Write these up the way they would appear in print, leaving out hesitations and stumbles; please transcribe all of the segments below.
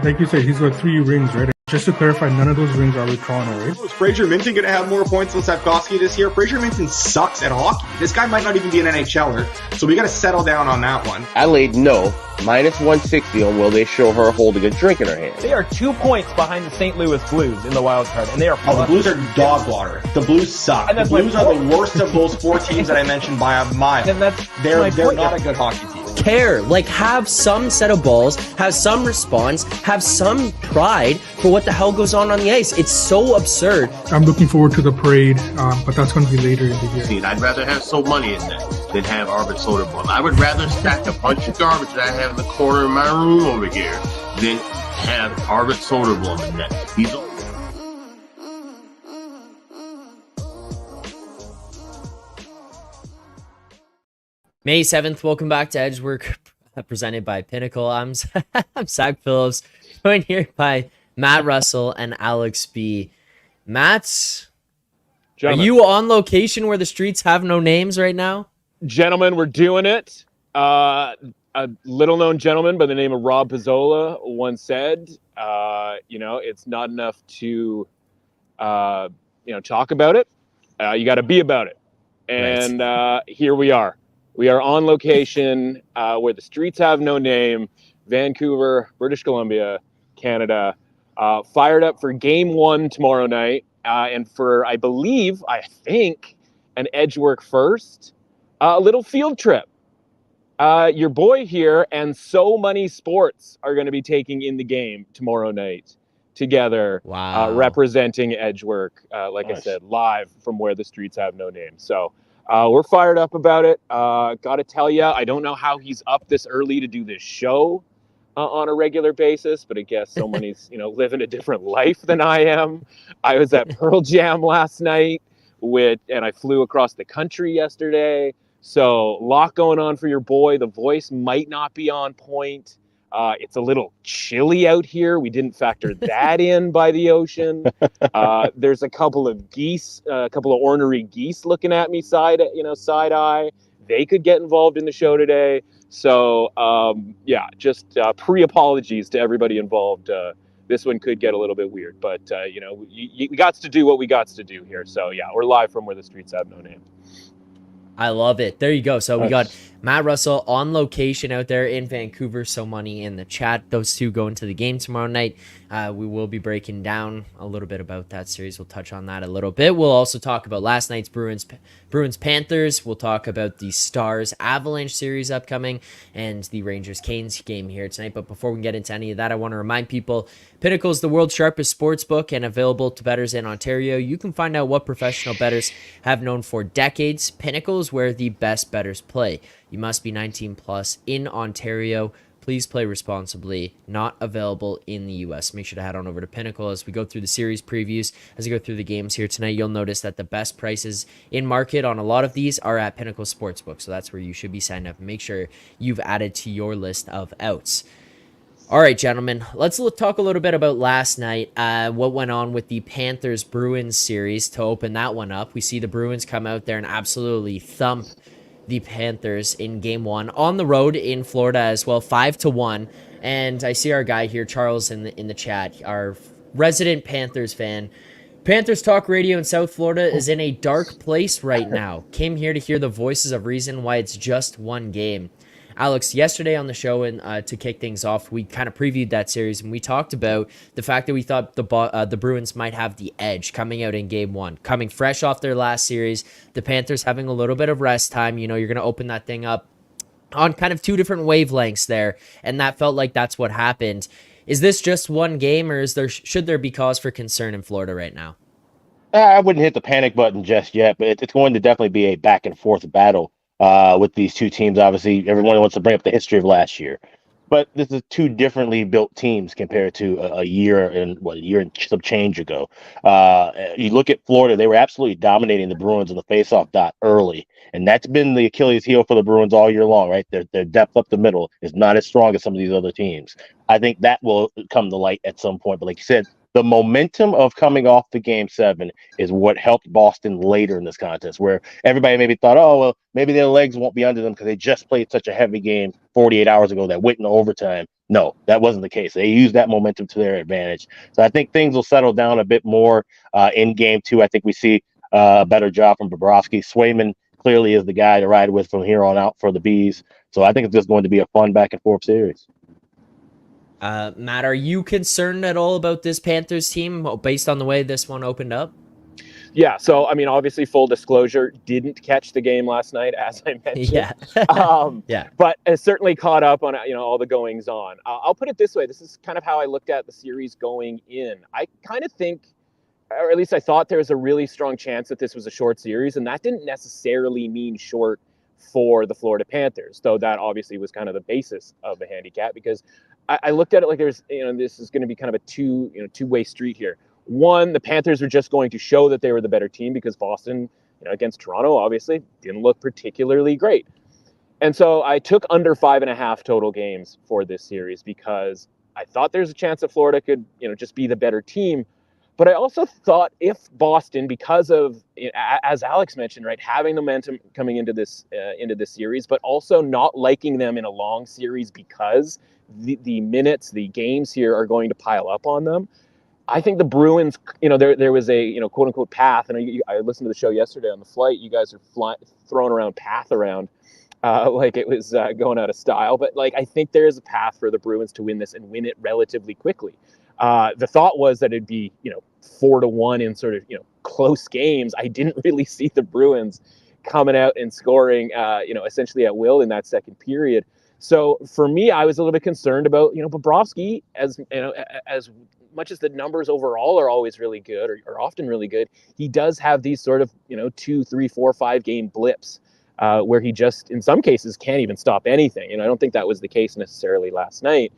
like you said, he's got 3 rings, right? Just to clarify, none of those rings are with Toronto, right? Is Fraser Minton going to have more points than Safkovsky this year? Fraser Minton sucks at hockey. This guy might not even be an NHLer, so we got to settle down on that one. Adelaide, no. Minus 160 on will they show her holding a drink in her hand. They are 2 points behind the St. Louis Blues in the wild card, and they are. Oh, the Blues are dog water. The Blues suck. The Blues are the worst of those 4 teams that I mentioned by a mile. And they're not a good hockey team. Care, like have some set of balls, have some response, have some pride for what the hell goes on the ice. It's so absurd. I'm looking forward to the parade, but that's going to be later in the year. I'd rather have so money in that than have Alber Soderblom. I would rather stack a bunch of garbage that I have in the corner of my room over here than have Alber Soderblom in that. He's May 7th, welcome back to Edgework, presented by Pinnacle. I'm Zack Phillips, joined here by Matt Russell and Alex B. Matt, Gentlemen. Are you on location where the streets have no names right now? Gentlemen, we're doing it. A little-known gentleman by the name of Rob Pizzola once said, it's not enough to, talk about it. You got to be about it. And here we are. We are on location where the streets have no name, Vancouver, British Columbia, Canada. Fired up for Game 1 tomorrow night, and for, I think, an Edgework first, a little field trip. Your boy here and So Money Sports are going to be taking in the game tomorrow night together, representing Edgework, nice. I said, live from where the streets have no name. So we're fired up about it. Got to tell you, I don't know how he's up this early to do this show on a regular basis, but I guess So Money's, living a different life than I am. I was at Pearl Jam last night and I flew across the country yesterday. So a lot going on for your boy. The voice might not be on point. It's a little chilly out here. We didn't factor that in by the ocean. There's a couple of geese, a couple of ornery geese looking at me side eye. They could get involved in the show today. So, just pre-apologies to everybody involved. This one could get a little bit weird, but, we got to do what we got to do here. So, we're live from where the streets have no name. I love it. There you go. So we got Matt Russell on location out there in Vancouver. So Money in the chat. Those two go into the game tomorrow night. We will be breaking down a little bit about that series. We'll touch on that a little bit. We'll also talk about last night's Bruins Panthers. We'll talk about the Stars Avalanche series upcoming and the Rangers Canes game here tonight. But before we get into any of that, I want to remind people Pinnacle is the world's sharpest sports book and available to bettors in Ontario. You can find out what professional bettors have known for decades. Pinnacle is where the best bettors play. You must be 19 plus in Ontario. Please play responsibly. Not available in the U.S. Make sure to head on over to Pinnacle as we go through the series previews. As we go through the games here tonight, you'll notice that the best prices in market on a lot of these are at Pinnacle Sportsbook. So that's where you should be signed up. Make sure you've added to your list of outs. All right, gentlemen, let's talk a little bit about last night, what went on with the Panthers-Bruins series to open that one up. We see the Bruins come out there and absolutely thump the Panthers in Game 1 on the road in Florida as well, 5-1. And I see our guy here, Charles, in the chat, our resident Panthers fan. Panthers Talk Radio in South Florida is in a dark place right now. Came here to hear the voices of reason why it's just one game. Alex, yesterday on the show, and to kick things off, we kind of previewed that series, and we talked about the fact that we thought the Bruins might have the edge coming out in Game 1. Coming fresh off their last series, the Panthers having a little bit of rest time. You're going to open that thing up on kind of two different wavelengths there, and that felt like that's what happened. Is this just one game, or should there be cause for concern in Florida right now? I wouldn't hit the panic button just yet, but it's going to definitely be a back-and-forth battle. With these two teams. Obviously, everyone wants to bring up the history of last year, but this is two differently built teams compared to a year and some change ago. You look at Florida; they were absolutely dominating the Bruins on the faceoff dot early, and that's been the Achilles heel for the Bruins all year long. Right, their depth up the middle is not as strong as some of these other teams. I think that will come to light at some point. But like you said, The momentum of coming off the game 7 is what helped Boston later in this contest, where everybody maybe thought, oh, well, maybe their legs won't be under them because they just played such a heavy game 48 hours ago that went into overtime. No, that wasn't the case. They used that momentum to their advantage. So I think things will settle down a bit more in game 2. I think we see a better job from Bobrovsky. Swayman clearly is the guy to ride with from here on out for the Bees. So I think it's just going to be a fun back and forth series. Matt, are you concerned at all about this Panthers team based on the way this one opened up? Yeah, so I mean, obviously, full disclosure, didn't catch the game last night, as I mentioned. Yeah, but it certainly caught up on all the goings on. I'll put it this way: this is kind of how I looked at the series going in. I kind of think, or at least I thought, there was a really strong chance that this was a short series, and that didn't necessarily mean short for the Florida Panthers, though that obviously was kind of the basis of the handicap, because I looked at it like there's this is going to be kind of a two-way street here. One, the Panthers are just going to show that they were the better team because Boston, against Toronto, obviously didn't look particularly great. And so I took under 5.5 total games for this series because I thought there's a chance that Florida could, just be the better team. But I also thought if Boston, because of, as Alex mentioned, right, having the momentum coming into this series, but also not liking them in a long series because the minutes, the games here are going to pile up on them. I think the Bruins, there was a, quote unquote path. And I listened to the show yesterday on the flight. You guys are throwing around path around like it was going out of style. But I think there is a path for the Bruins to win this and win it relatively quickly. The thought was that it'd be, 4-1 in sort of, close games. I didn't really see the Bruins coming out and scoring, essentially at will in that second period. So for me, I was a little bit concerned about, Bobrovsky, as much as the numbers overall are always really good or often really good, he does have these sort of, 2, 3, 4, 5 game blips where he just, in some cases, can't even stop anything. I don't think that was the case necessarily last night.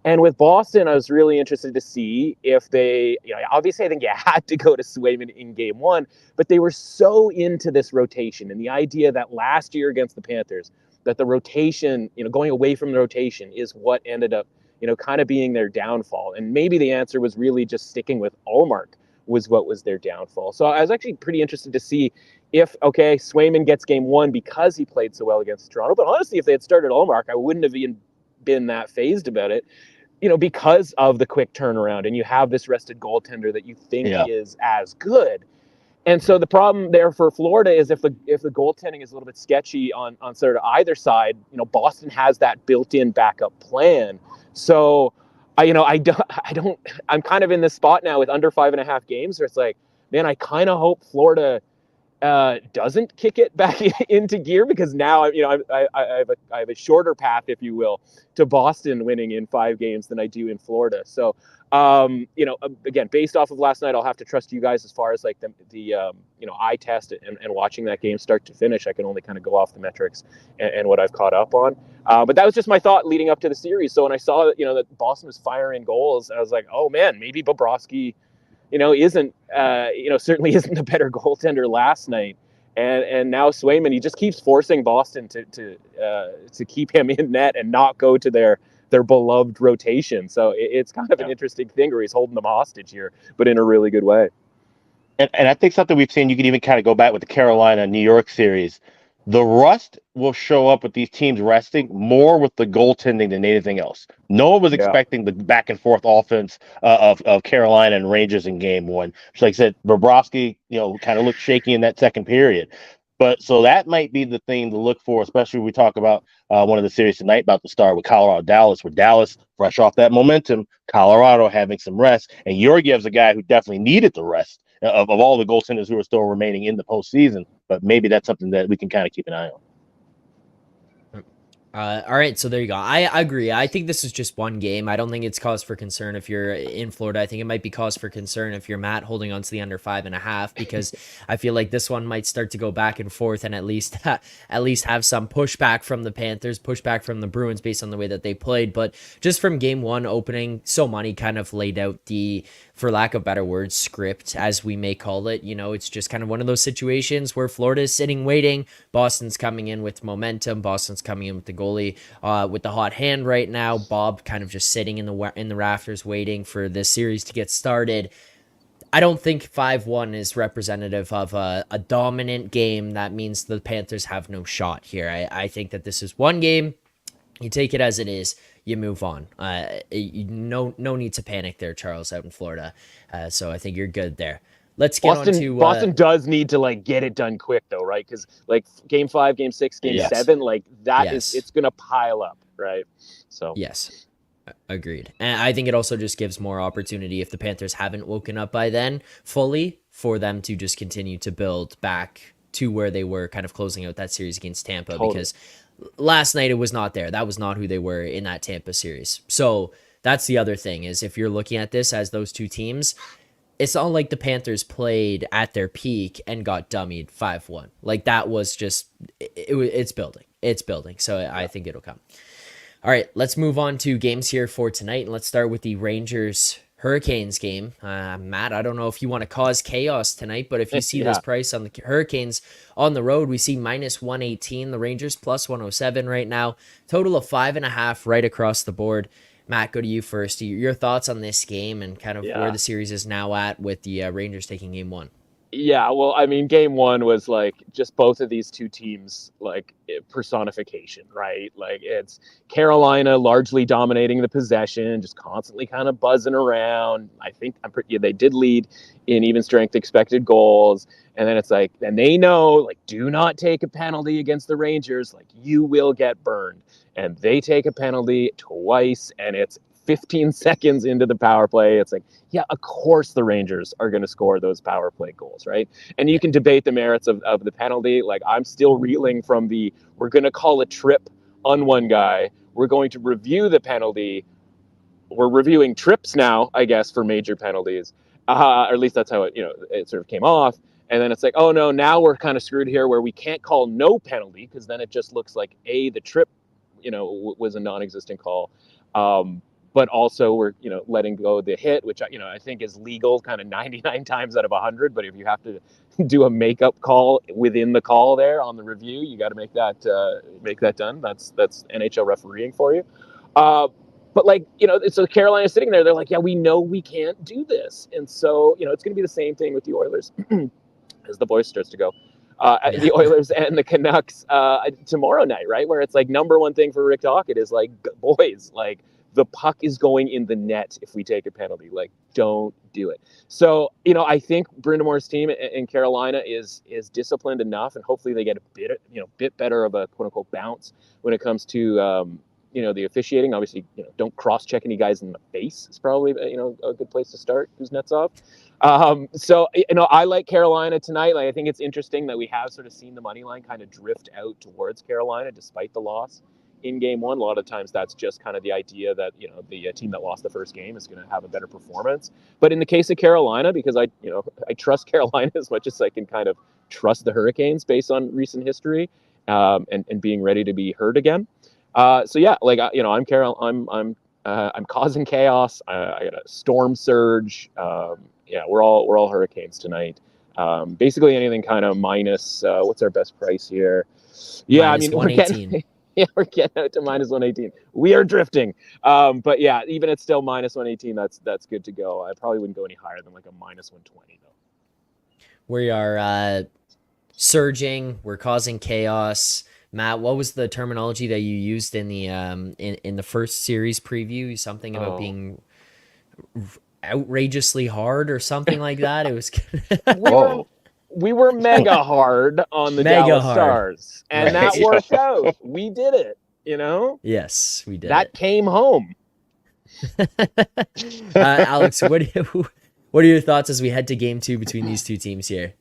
And with Boston, I was really interested to see if they, obviously I think you had to go to Swayman in game 1, but they were so into this rotation and the idea that last year against the Panthers, that the rotation, going away from the rotation is what ended up, kind of being their downfall. And maybe the answer was really just sticking with Ullmark was what was their downfall. So I was actually pretty interested to see if, okay, Swayman gets game 1 because he played so well against Toronto. But honestly, if they had started Ullmark, I wouldn't have even been that phased about it, because of the quick turnaround and you have this rested goaltender that you think is as good. And so the problem there for Florida is if the goaltending is a little bit sketchy on sort of either side, Boston has that built-in backup plan. So I'm kind of in this spot now with under 5.5 games where it's like, man, I kind of hope Florida doesn't kick it back into gear, because now I have a shorter path, if you will, to Boston winning in 5 games than I do in Florida. So again, based off of last night, I'll have to trust you guys as far as like the eye test and watching that game start to finish. I can only kind of go off the metrics and what I've caught up on. But that was just my thought leading up to the series. So when I saw that that Boston was firing goals, I was like, oh man, maybe Bobrovsky isn't, certainly isn't the better goaltender last night. And now Swayman, he just keeps forcing Boston to keep him in net and not go to their beloved rotation. So it's kind of an interesting thing where he's holding them hostage here, but in a really good way. And I think something we've seen, you can even kind of go back with the Carolina-New York series. The rust will show up with these teams resting more with the goaltending than anything else. No one was expecting the back and forth offense of Carolina and Rangers in game 1. Just like I said, Bobrovsky, kind of looked shaky in that second period. But so that might be the thing to look for, especially when we talk about one of the series tonight about to start with Colorado-Dallas, where Dallas, fresh off that momentum, Colorado having some rest. And Georgiev's a guy who definitely needed the rest of all the goaltenders who are still remaining in the postseason. But maybe that's something that we can kind of keep an eye on. All right, so there you go. I agree. I think this is just one game. I don't think it's cause for concern if you're in Florida. I think it might be cause for concern if you're Matt holding on to the under 5.5, because I feel like this one might start to go back and forth and at least have some pushback from the Panthers, pushback from the Bruins based on the way that they played. But just from game 1 opening, So Money kind of laid out the, for lack of better words, script, as we may call it. It's just kind of one of those situations where Florida is sitting waiting. Boston's coming in with momentum. Boston's coming in with the goalie with the hot hand right now. Bob kind of just sitting in the rafters waiting for this series to get started. I don't think 5-1 is representative of a dominant game. That means the Panthers have no shot here. I think that this is one game. You take it as it is. You move on. No need to panic there, Charles, out in Florida. So I think you're good there. Let's get on to Boston does need to like get it done quick though, right? Because like game 5, game 6, game 7, like that it's gonna pile up, right? So yes. Agreed. And I think it also just gives more opportunity if the Panthers haven't woken up by then fully for them to just continue to build back to where they were kind of closing out that series against Tampa because last night it was not there. That was not who they were in that Tampa series. So that's the other thing is if you're looking at this as those two teams, it's not like the Panthers played at their peak and got dummied 5-1. Like that was just, it's building. It's building. So I think it'll come. All right, let's move on to games here for tonight, and let's start with the Rangers-Hurricanes game. Matt, I don't know if you want to cause chaos tonight, but if you see this price on the Hurricanes on the road, we see -118, the Rangers +107 right now. Total of 5.5 right across the board. Matt, go to you first. Your thoughts on this game and kind of where the series is now at with the Rangers taking game 1. Yeah, well, I mean, game 1 was like just both of these two teams like personification, right? Like it's Carolina largely dominating the possession, just constantly kind of buzzing around. I think they did lead in even strength expected goals, and then it's like, and they know like do not take a penalty against the Rangers, like you will get burned, and they take a penalty twice, and it's 15 seconds into the power play. It's like, yeah, of course the Rangers are going to score those power play goals, right? And you can debate the merits of the penalty. Like I'm still reeling from we're going to call a trip on one guy. We're going to review the penalty. We're reviewing trips now, I guess, for major penalties. Or at least that's how it sort of came off. And then it's like, oh no, now we're kind of screwed here where we can't call no penalty because then it just looks like the trip, was a non-existent call. But also we're, letting go the hit, which, I think is legal kind of 99 times out of 100. But if you have to do a makeup call within the call there on the review, you got to make that done. That's NHL refereeing for you. But like, so Carolina's sitting there. They're like, yeah, we know we can't do this. And so, it's going to be the same thing with the Oilers as the voice starts to go. The Oilers and the Canucks tomorrow night, right? Where it's like number one thing for Rick Tocchet is like, boys, like, the puck is going in the net if we take a penalty. Like, don't do it. So, I think Brindamore's team in Carolina is disciplined enough, and hopefully they get a bit better of a quote unquote bounce when it comes to the officiating. Obviously, don't cross-check any guys in the face. It's probably a good place to start. Kuznetsov. So I like Carolina tonight. Like, I think it's interesting that we have sort of seen the money line kind of drift out towards Carolina despite the loss in game 1. A lot of times that's just kind of the idea that, the team that lost the first game is going to have a better performance. But in the case of Carolina, because I trust Carolina as much as I can kind of trust the Hurricanes based on recent history, and being ready to be hurt again. So yeah, like, I'm causing chaos. I got a storm surge. We're all Hurricanes tonight. Basically anything kind of minus, what's our best price here? Yeah, minus 118. We're getting out to -118. We are drifting. But yeah, even it's still -118, that's good to go. I probably wouldn't go any higher than like a -120 though. We are surging. We're causing chaos. Matt, what was the terminology that you used in the in the first series preview? Something about being outrageously hard or something like that. It was. We were mega hard on the Dallas Stars, and that worked out. We did it, Yes, we did. That came home. Alex, what are your thoughts as we head to game 2 between these two teams here?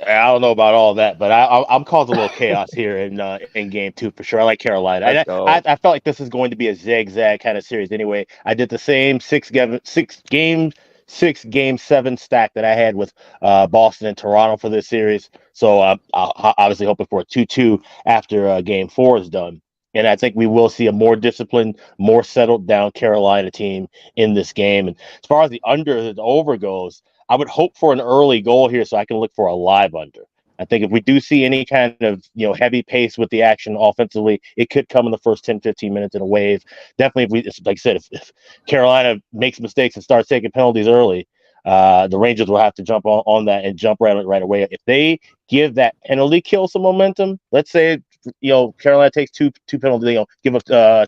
I don't know about all that, but I'm causing a little chaos here in game 2 for sure. I like Carolina. I felt like this is going to be a zigzag kind of series anyway. I did the same 6 game 7 stack that I had with Boston and Toronto for this series. So I'm obviously hoping for a 2-2 after game 4 is done. And I think we will see a more disciplined, more settled down Carolina team in this game. And as far as the under and over goes, I would hope for an early goal here so I can look for a live under. I think if we do see any kind of, heavy pace with the action offensively, it could come in the first 10, 15 minutes in a wave. Definitely, like I said, if Carolina makes mistakes and starts taking penalties early, the Rangers will have to jump on that and jump right away. If they give that penalty kill some momentum, let's say, Carolina takes two penalties, give us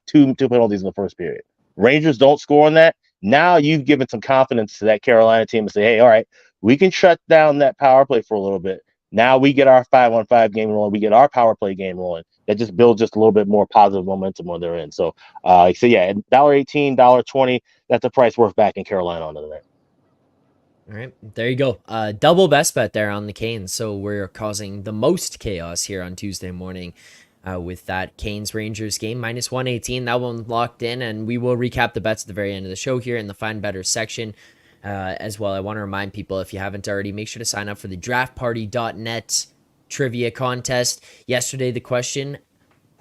two penalties in the first period. Rangers don't score on that. Now you've given some confidence to that Carolina team to say, hey, all right, we can shut down that power play for a little bit. Now we get our 5-on-5 game rolling. We get our power play game rolling. That just builds just a little bit more positive momentum when they're in. So, yeah, $1.18, $1.20, that's a price worth backing Carolina on tonight. All right, there you go. Double best bet there on the Canes. So we're causing the most chaos here on Tuesday morning with that Canes-Rangers game. -118, that one locked in, and we will recap the bets at the very end of the show here in the Find Better section. As well, I want to remind people, if you haven't already, make sure to sign up for the draftparty.net trivia contest. Yesterday, the question,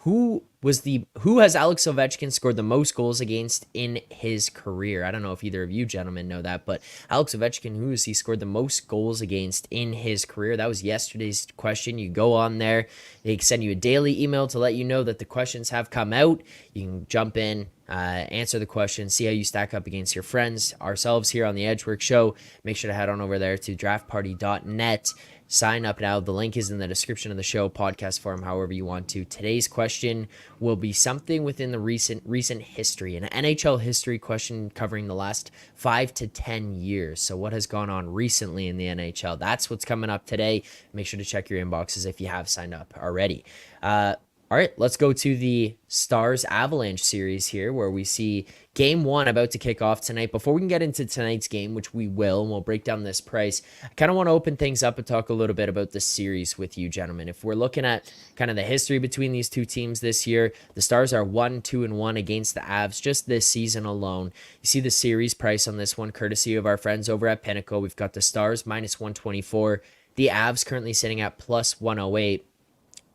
who has Alex Ovechkin scored the most goals against in his career? I don't know if either of you gentlemen know that, but Alex Ovechkin, who has he scored the most goals against in his career? That was yesterday's question. You go on there. They send you a daily email to let you know that the questions have come out. You can jump in, answer the question, see how you stack up against your friends, ourselves here on the Edgework Show. Make sure to head on over there to draftparty.net. Sign up now. The link is in the description of the show, podcast form, however you want to. Today's question will be something within the recent history, an NHL history question covering the last 5 to 10 years. So what has gone on recently in the NHL? That's what's coming up today. Make sure to check your inboxes if you have signed up already. All right, let's go to the Stars Avalanche series here, where we see game 1 about to kick off tonight. Before we can get into tonight's game, which we will, and we'll break down this price, I kind of want to open things up and talk a little bit about the series with you, gentlemen. If we're looking at kind of the history between these two teams this year, the Stars are 1-2-1 against the Avs just this season alone. You see the series price on this one, courtesy of our friends over at Pinnacle. We've got the Stars -124, the Avs currently sitting at +108.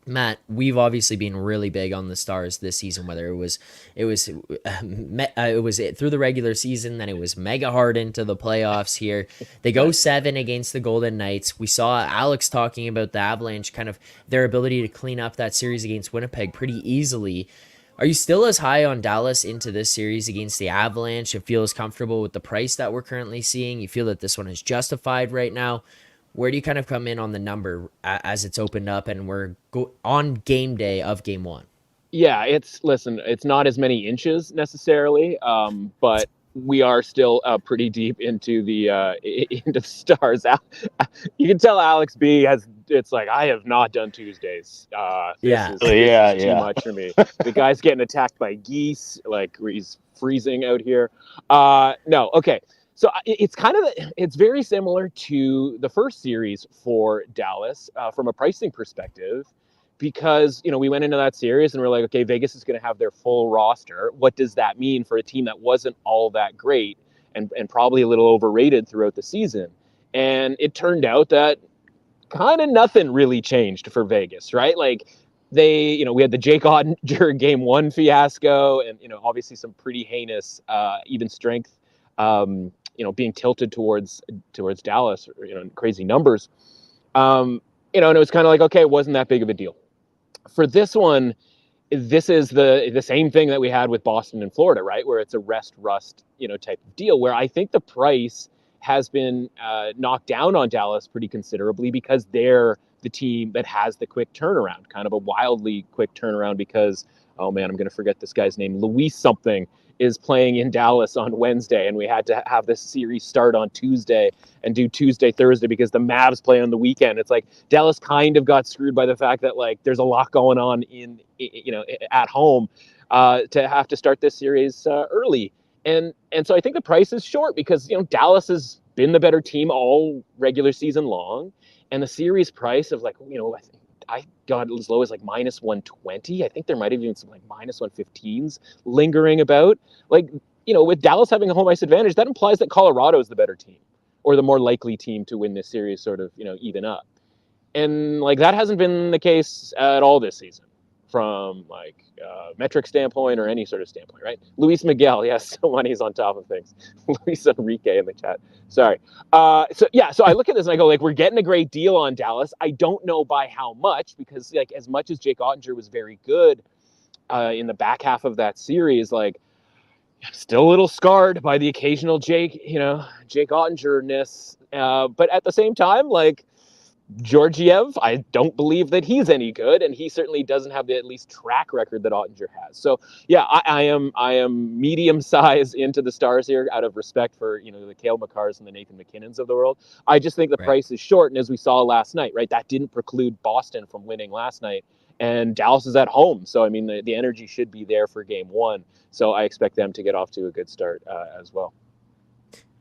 Matt, we've obviously been really big on the Stars this season, whether it was through the regular season, then it was mega hard into the playoffs here. They go 7 against the Golden Knights. We saw Alex talking about the Avalanche, kind of their ability to clean up that series against Winnipeg pretty easily. Are you still as high on Dallas into this series against the Avalanche? You feel as comfortable with the price that we're currently seeing? You feel that this one is justified right now? Where do you kind of come in on the number as it's opened up and we're on game day of game 1? Yeah, it's not as many inches necessarily, but we are still pretty deep into the Stars. You can tell Alex B has. It's like, I have not done Tuesdays. This is too much for me. The guy's getting attacked by geese. Like, he's freezing out here. No, okay. So it's very similar to the first series for Dallas from a pricing perspective, because, we went into that series and we're like, okay, Vegas is going to have their full roster. What does that mean for a team that wasn't all that great and probably a little overrated throughout the season? And it turned out that kind of nothing really changed for Vegas, right? Like, we had the Jake Ottinger game 1 fiasco and, obviously some pretty heinous even strength being tilted towards Dallas, crazy numbers. And it was kind of like, okay, it wasn't that big of a deal. For this one, this is the same thing that we had with Boston and Florida, right? Where it's a rust, type of deal, where I think the price has been knocked down on Dallas pretty considerably because they're the team that has the quick turnaround, kind of a wildly quick turnaround because, oh man, I'm going to forget this guy's name, Luis something, is playing in Dallas on Wednesday, and we had to have this series start on Tuesday and do Tuesday, Thursday because the Mavs play on the weekend. It's like Dallas kind of got screwed by the fact that, like, there's a lot going on at home to have to start this series early. And so I think the price is short because, Dallas has been the better team all regular season long, and the series price of, like, I got as low as like -120. I think there might have even some like -115s lingering about. Like, with Dallas having a home ice advantage, that implies that Colorado is the better team or the more likely team to win this series, sort of, even up. And like, that hasn't been the case at all this season from like metric standpoint or any sort of standpoint, right? Luis Miguel, yes, so money's on top of things. Luis Enrique in the chat. Sorry. So I look at this and I go, like, we're getting a great deal on Dallas. I don't know by how much, because like as much as Jake Ottinger was very good in the back half of that series, like still a little scarred by the occasional Jake Ottinger-ness. But at the same time, like, Georgiev, I don't believe that he's any good, and he certainly doesn't have the at least track record that Ottinger has. So yeah, I am medium size into the Stars here out of respect for the Cale Makars and the Nathan McKinnons of the world. I just think the price is short, and as we saw last night, right, that didn't preclude Boston from winning last night, and Dallas is at home, so I mean the energy should be there for Game 1. So I expect them to get off to a good start as well.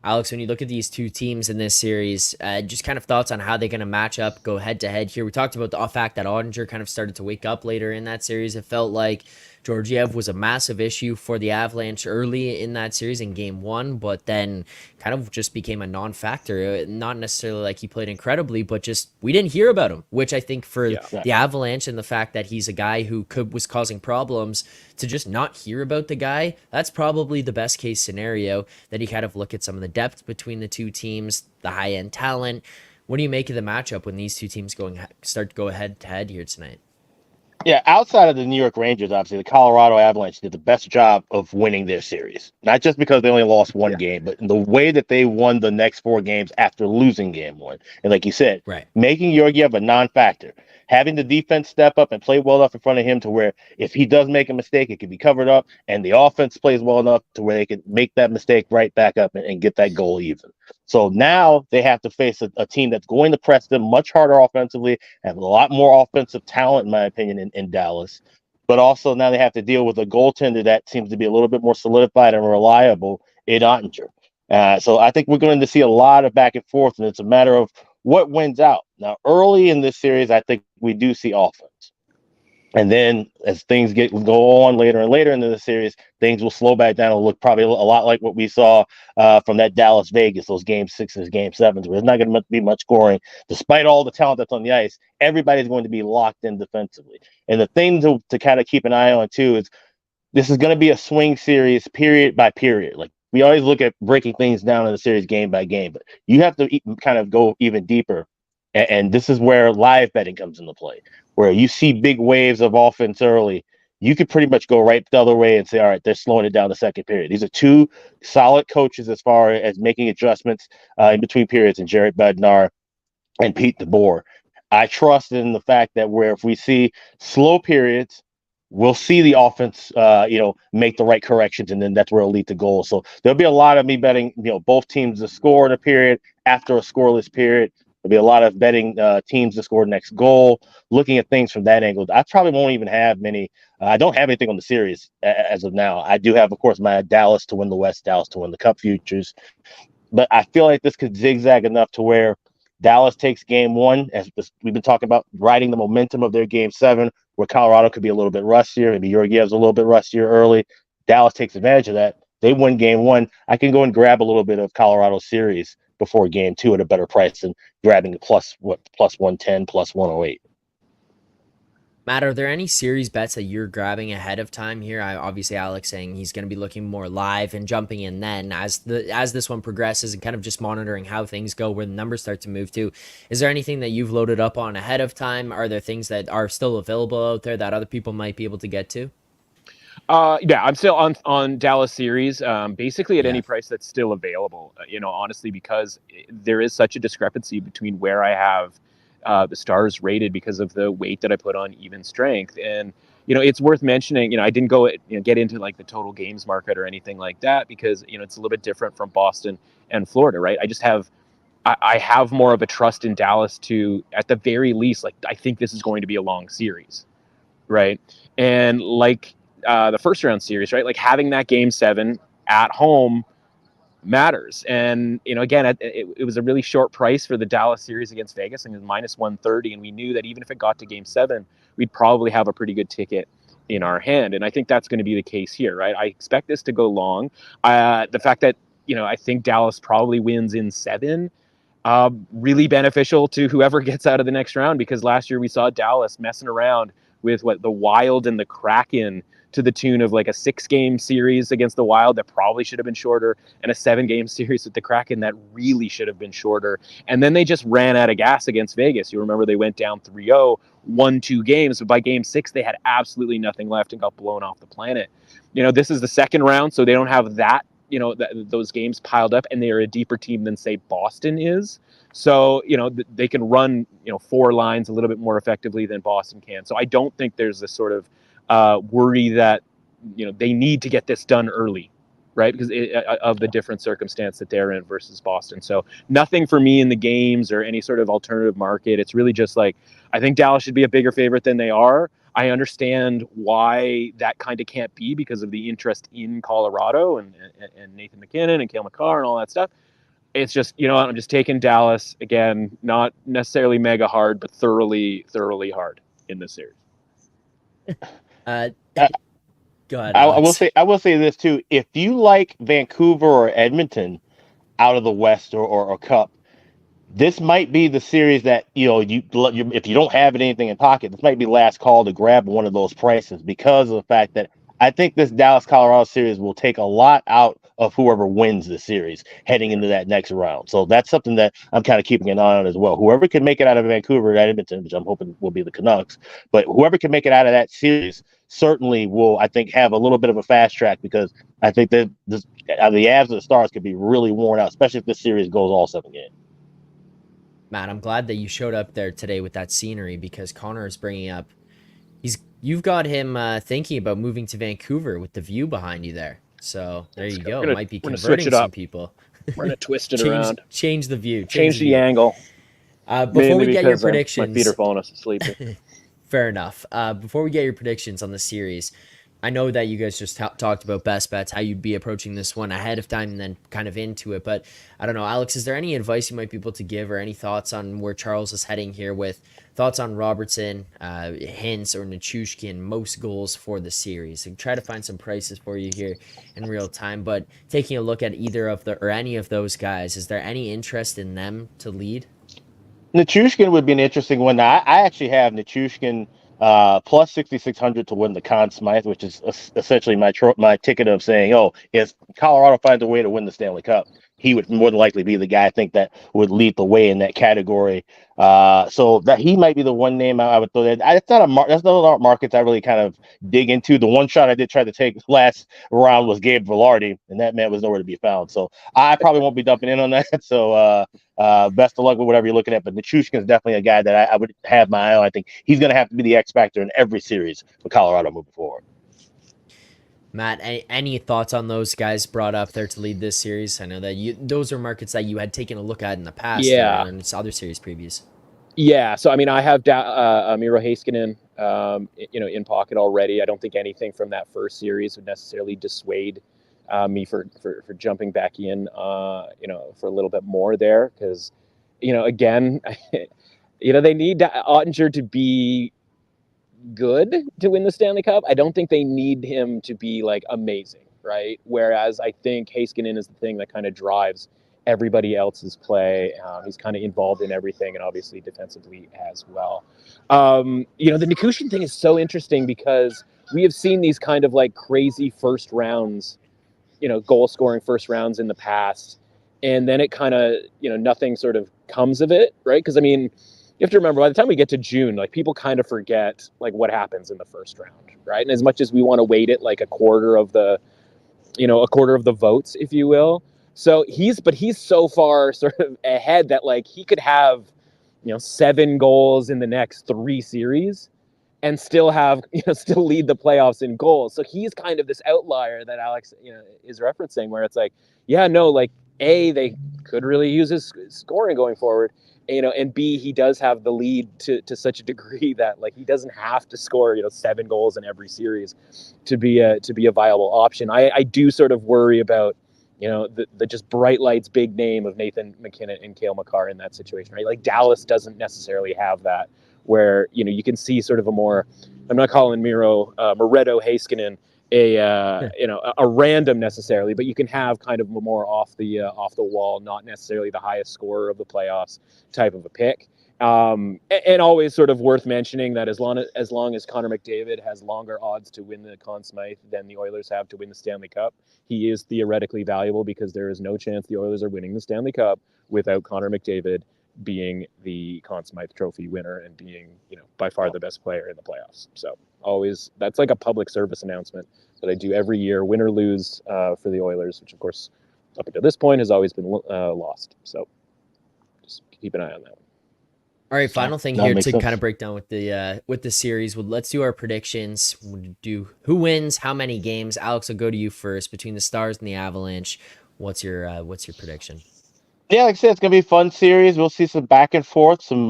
Alex, when you look at these two teams in this series, just kind of thoughts on how they're going to match up, go head to head here. We talked about the fact that Ottinger kind of started to wake up later in that series. It felt like Georgiev was a massive issue for the Avalanche early in that series in Game 1, but then kind of just became a non-factor. Not necessarily like he played incredibly, but just we didn't hear about him, which I think for the Avalanche and the fact that he's a guy who was causing problems, to just not hear about the guy, that's probably the best case scenario. That he kind of look at some of the depth between the two teams, the high-end talent. What do you make of the matchup when these two teams start to go head to head here tonight? Yeah, outside of the New York Rangers, obviously, the Colorado Avalanche did the best job of winning their series. Not just because they only lost one game, but in the way that they won the next 4 games after losing Game 1. And like you said, making Georgiev a non-factor, having the defense step up and play well enough in front of him to where if he does make a mistake, it can be covered up, and the offense plays well enough to where they can make that mistake right back up and get that goal even. So now they have to face a team that's going to press them much harder offensively, have a lot more offensive talent, in my opinion, in Dallas. But also now they have to deal with a goaltender that seems to be a little bit more solidified and reliable in Ottinger. So I think we're going to see a lot of back and forth, and it's a matter of what wins out. Now, early in this series, I think we do see offense. And then as things go on later and later into the series, things will slow back down and look probably a lot like what we saw from that Dallas-Vegas, those Game 6s, Game 7s, where there's not going to be much scoring. Despite all the talent that's on the ice, everybody's going to be locked in defensively. And the thing to kind of keep an eye on, too, is this is going to be a swing series period by period. Like, we always look at breaking things down in the series game by game, but you have to kind of go even deeper. And this is where live betting comes into play, where you see big waves of offense early. You could pretty much go right the other way and say, all right, they're slowing it down the second period. These are two solid coaches as far as making adjustments in between periods, and Jared Bednar and Pete DeBoer. I trust in the fact that if we see slow periods, we'll see the offense, make the right corrections, and then that's where it'll lead to goals. So there'll be a lot of me betting, both teams to score in a period after a scoreless period. There'll be a lot of betting teams to score next goal, looking at things from that angle. I probably won't even have many. I don't have anything on the series as of now. I do have, of course, my Dallas to win the West, Dallas to win the Cup futures. But I feel like this could zigzag enough to where Dallas takes Game 1, as we've been talking about, riding the momentum of their Game 7, where Colorado could be a little bit rustier. Maybe Georgiev's a little bit rustier early. Dallas takes advantage of that. They win Game 1. I can go and grab a little bit of Colorado series before Game 2 at a better price than grabbing the plus 110, plus 108. Matt, are there any series bets that you're grabbing ahead of time here? Obviously, Alex saying he's going to be looking more live and jumping in then as this one progresses, and kind of just monitoring how things go, where the numbers start to move to. Is there anything that you've loaded up on ahead of time? Are there things that are still available out there that other people might be able to get to? Yeah, I'm still on Dallas series, basically at any price that's still available, honestly, because there is such a discrepancy between where I have the Stars rated because of the weight that I put on even strength. And, it's worth mentioning, I didn't go, get into like the total games market or anything like that, because, it's a little bit different from Boston and Florida, right? I have more of a trust in Dallas to, at the very least, like, I think this is going to be a long series, right? And like, the first round series, right? Like having that Game 7 at home matters. And, again, it was a really short price for the Dallas series against Vegas, and it was minus 130. And we knew that even if it got to Game 7, we'd probably have a pretty good ticket in our hand. And I think that's going to be the case here, right? I expect this to go long. The fact that, I think Dallas probably wins in 7, really beneficial to whoever gets out of the next round, because last year we saw Dallas messing around with the Wild and the Kraken to the tune of like a 6-game series against the Wild that probably should have been shorter, and a 7-game series with the Kraken that really should have been shorter. And then they just ran out of gas against Vegas. You remember they went down 3-0, won 2 games, but by game 6 they had absolutely nothing left and got blown off the planet. This is the second round, so they don't have that, those games piled up, and they are a deeper team than, say, Boston is. So, they can run, 4 lines a little bit more effectively than Boston can. So I don't think there's this sort of worry that, they need to get this done early, right? Because of the different circumstance that they're in versus Boston. So nothing for me in the games or any sort of alternative market. It's really just like, I think Dallas should be a bigger favorite than they are. I understand why that kind of can't be because of the interest in Colorado and Nathan McKinnon and Cale Makar and all that stuff. It's just, I'm just taking Dallas again, not necessarily mega hard, but thoroughly hard in this series. Go ahead, I Alex. will say this too. If you like Vancouver or Edmonton out of the West or Cup, this might be the series that if you don't have anything in pocket, this might be last call to grab one of those prices because of the fact that I think this Dallas Colorado series will take a lot out of whoever wins the series heading into that next round. So that's something that I'm kind of keeping an eye on as well. Whoever can make it out of Vancouver or Edmonton, which I'm hoping will be the Canucks, but whoever can make it out of that series certainly will, I think, have a little bit of a fast track because I think that the Avs and the Stars could be really worn out, especially if this series goes all 7 games. Matt, I'm glad that you showed up there today with that scenery because Connor is bringing up. You've got him thinking about moving to Vancouver with the view behind you there. So there you go. Might be converting some people. We're gonna twist it around. Change the view. Change the angle. Before we get your predictions, my feet are falling asleep. Fair enough. Before we get your predictions on the series, I know that you guys just talked about best bets, how you'd be approaching this one ahead of time and then kind of into it. But I don't know, Alex, is there any advice you might be able to give or any thoughts on where Charles is heading here with thoughts on Robertson, Hintz, or Nichushkin, most goals for the series? And try to find some prices for you here in real time. But taking a look at either of or any of those guys, is there any interest in them to lead? Nichushkin would be an interesting one. Now, I actually have Nichushkin plus 6,600 to win the Conn Smythe, which is essentially my ticket of saying, if Colorado finds a way to win the Stanley Cup, he would more than likely be the guy I think that would lead the way in that category. So that he might be the one name I would throw there. That's not markets I really kind of dig into. The one shot I did try to take last round was Gabe Velarde, and that man was nowhere to be found. So I probably won't be dumping in on that. So best of luck with whatever you're looking at. But Nichushkin is definitely a guy that I would have my eye on. I think he's going to have to be the X factor in every series for Colorado moving forward. Matt, any thoughts on those guys brought up there to lead this series? I know that those are markets that you had taken a look at in the past, and other series previews. Yeah, so I mean, I have Miro Heiskanen, in pocket already. I don't think anything from that first series would necessarily dissuade me for jumping back in, for a little bit more there because, again, they need Ottinger to be good to win the Stanley Cup. I don't think they need him to be like amazing, right? Whereas I think Heiskanen is the thing that kind of drives everybody else's play. He's kind of involved in everything and obviously defensively as well. The Nichushkin thing is so interesting because we have seen these kind of like crazy first rounds, goal scoring first rounds in the past. And then it kind of, nothing sort of comes of it, right? Because I mean, you have to remember, by the time we get to June, like people kind of forget like what happens in the first round, right? And as much as we want to weight it like a quarter of the votes, if you will. So he's so far sort of ahead that like he could have, 7 goals in the next 3 series and still have, still lead the playoffs in goals. So he's kind of this outlier that Alex, is referencing where it's like, they could really use his scoring going forward. And B, he does have the lead to such a degree that like he doesn't have to score 7 goals in every series to be a viable option. I do sort of worry about the just bright lights big name of Nathan McKinnon and Cale Makar in that situation, right? Like Dallas doesn't necessarily have that where you can see sort of a more, I'm not calling Moretto Heiskanen a random necessarily, but you can have kind of more off the wall, not necessarily the highest scorer of the playoffs type of a pick. And always sort of worth mentioning that as long as Connor McDavid has longer odds to win the Conn Smythe than the Oilers have to win the Stanley Cup, he is theoretically valuable because there is no chance the Oilers are winning the Stanley Cup without Connor McDavid being the Conn Smythe Trophy winner and being, by far the best player in the playoffs. So always, that's like a public service announcement that I do every year, win or lose, for the Oilers, which of course up until this point has always been lost. So just keep an eye on that one. All right, final thing that here makes to sense. kind of break down with the series. Well, let's do our predictions. We'll do who wins, how many games. Alex, I'll go to you first. Between the Stars and the Avalanche, what's your prediction? Yeah, like I said, it's gonna be a fun series. We'll see some back and forth, some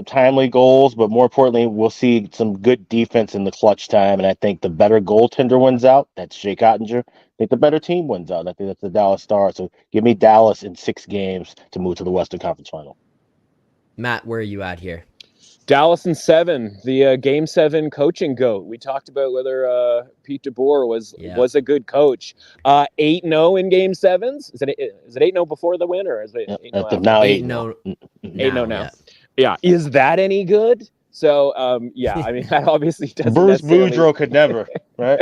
timely goals, but more importantly, we'll see some good defense in the clutch time. And I think the better goaltender wins out. That's Jake Ottinger. I think the better team wins out. I think that's the Dallas Stars. So give me Dallas in 6 games to move to the Western Conference Final. Matt, where are you at here? Dallas in 7, the Game 7 coaching goat. We talked about whether Pete DeBoer was a good coach. 8-0 in Game 7s. Is it 8-0 before the win, or is it 8-0 after? Now 8-0 8-0 now. Yeah. Is that any good? So, I mean, that obviously doesn't Bruce necessarily... Boudreaux could never, right?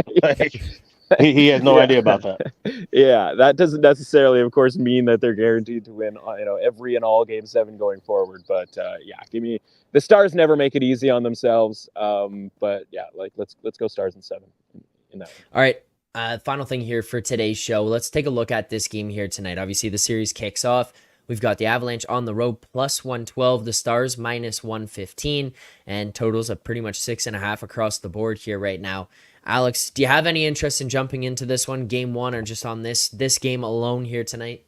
He has no idea about that. Yeah, that doesn't necessarily, of course, mean that they're guaranteed to win, every and all Game 7 going forward. But give me the Stars. Never make it easy on themselves. But yeah, let's go Stars in 7 in that one. All right. Final thing here for today's show. Let's take a look at this game here tonight. Obviously, the series kicks off. We've got the Avalanche on the road plus 112, the Stars minus 115, and totals of pretty much 6.5 across the board here right now. Alex, do you have any interest in jumping into this one, Game 1, or just on this game alone here tonight?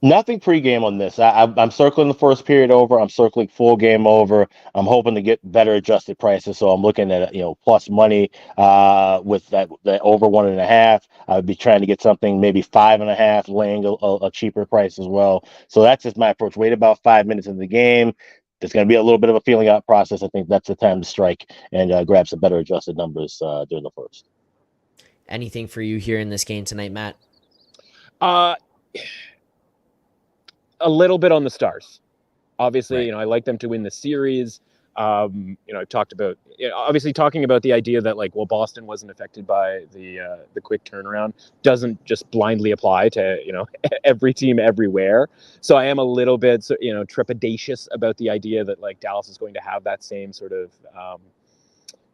Nothing pregame on this. I'm circling the first period over. I'm circling full game over. I'm hoping to get better adjusted prices. So I'm looking at plus money with that over 1.5. I would be trying to get something maybe 5.5, laying a cheaper price as well. So that's just my approach. Wait about 5 minutes in the game. There's going to be a little bit of a feeling out process. I think that's the time to strike and grab some better adjusted numbers during the first. Anything for you here in this game tonight, Matt? A little bit on the Stars. Obviously, right. I like them to win the series. I talked about obviously talking about the idea that Boston wasn't affected by the quick turnaround doesn't just blindly apply to every team everywhere. So I am a little bit trepidatious about the idea that Dallas is going to have that same sort of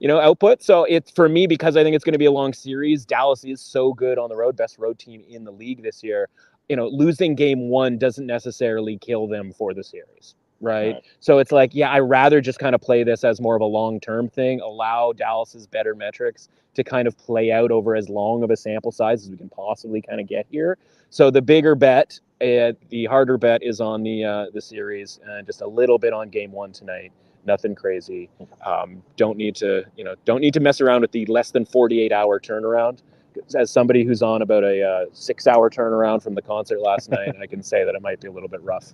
output. So it's for me, because I think it's going to be a long series. Dallas is so good on the road, best road team in the league this year. Losing Game 1 doesn't necessarily kill them for the series, right? So it's I'd rather just kind of play this as more of a long-term thing, allow Dallas's better metrics to kind of play out over as long of a sample size as we can possibly kind of get here. So the bigger bet, the harder bet is on the series, and just a little bit on Game 1 tonight. Nothing crazy. Don't need to mess around with the less than 48-hour turnaround. As somebody who's on about a 6-hour turnaround from the concert last night, I can say that it might be a little bit rough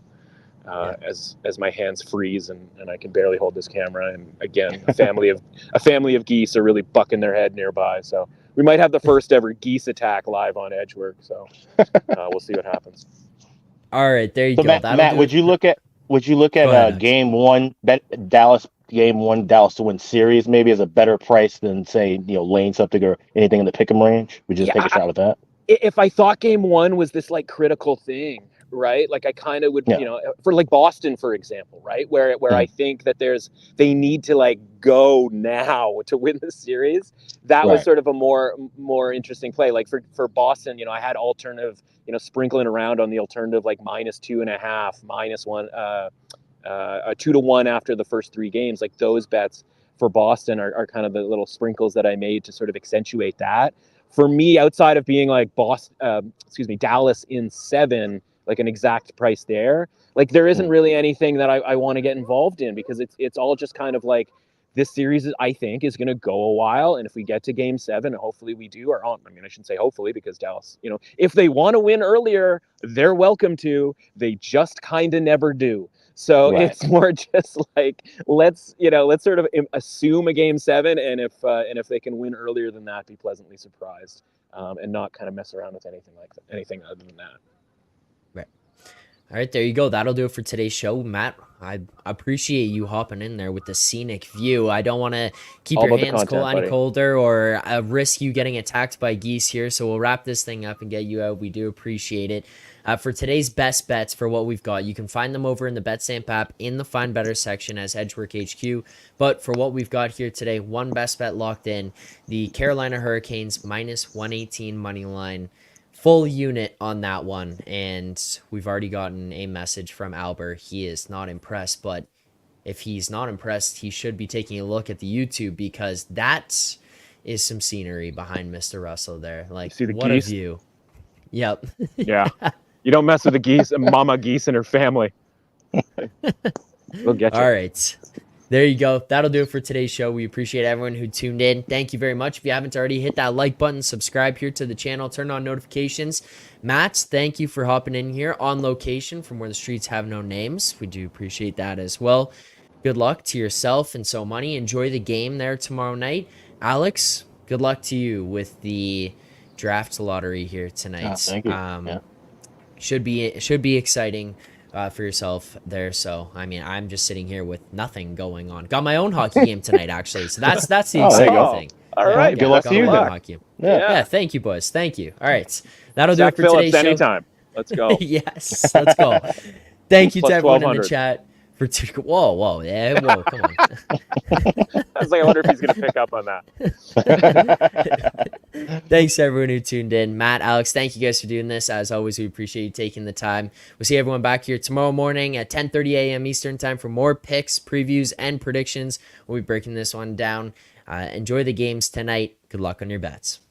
as my hands freeze and I can barely hold this camera. And again, a family of geese are really bucking their head nearby. So we might have the first ever geese attack live on Edgework. So we'll see what happens. All right, there you go. Matt, would you look at Game 1 Dallas? Game 1 Dallas to win series maybe as a better price than say laying something or anything in the pick'em range? We just take a shot with that. If I thought Game 1 was this critical thing, right? I kind of would, for Boston, for example, right? Where I think that they need to go now to win the series. That was sort of a more interesting play. For Boston, I had alternative, sprinkling around on the alternative minus 2.5, minus 1. 2-1 after the first 3 games. Those bets for Boston are kind of the little sprinkles that I made to sort of accentuate that. For me, outside of being Dallas in 7, an exact price there, there isn't really anything that I want to get involved in, because it's all just kind of this series, I think, is going to go a while. And if we get to Game 7, and hopefully we do, I shouldn't say hopefully, because Dallas, if they want to win earlier, they're welcome to. They just kind of never do. So it's more just let's sort of assume a Game 7, and if they can win earlier than that, be pleasantly surprised, and not kind of mess around with anything other than that. Right. All right, there you go. That'll do it for today's show. Matt, I appreciate you hopping in there with the scenic view. I don't want to keep All your about the hands content, cold any buddy. colder or risk you getting attacked by geese here. So we'll wrap this thing up and get you out. We do appreciate it. For today's best bets for what we've got, you can find them over in the BetStamp app in the Find Better section as Edgework HQ. But for what we've got here today, one best bet locked in, the Carolina Hurricanes minus 118 money line. Full unit on that one, and we've already gotten a message from Alber. He is not impressed, but if he's not impressed, he should be taking a look at the YouTube, because that is some scenery behind Mr. Russell there. Like, See the what geese? a view. Yep. Yeah. You don't mess with the geese, Mama Geese and her family. We'll get you. All right. There you go. That'll do it for today's show. We appreciate everyone who tuned in. Thank you very much. If you haven't already, hit that like button, subscribe here to the channel, turn on notifications. Matt, thank you for hopping in here on location from where the streets have no names. We do appreciate that as well. Good luck to yourself and So Money. Enjoy the game there tomorrow night. Alex, good luck to you with the draft lottery here tonight. Thank you. Yeah. Should be exciting for yourself there. So I mean, I'm just sitting here with nothing going on. Got my own hockey game tonight, actually. So that's the there you exciting go. thing. All right. Good luck got to you my then. own hockey game. Yeah. Yeah, thank you, boys. Thank you. All right, that'll Zack do it for Phillips today's show. anytime. Let's go. Yes, let's go. Thank you to Plus everyone in the 1200. chat for whoa, yeah, whoa, come on. I was like, I wonder if he's going to pick up on that. Thanks to everyone who tuned in. Matt, Alex, thank you guys for doing this. As always, we appreciate you taking the time. We'll see everyone back here tomorrow morning at 10:30 a.m. Eastern time for more picks, previews, and predictions. We'll be breaking this one down. Enjoy the games tonight. Good luck on your bets.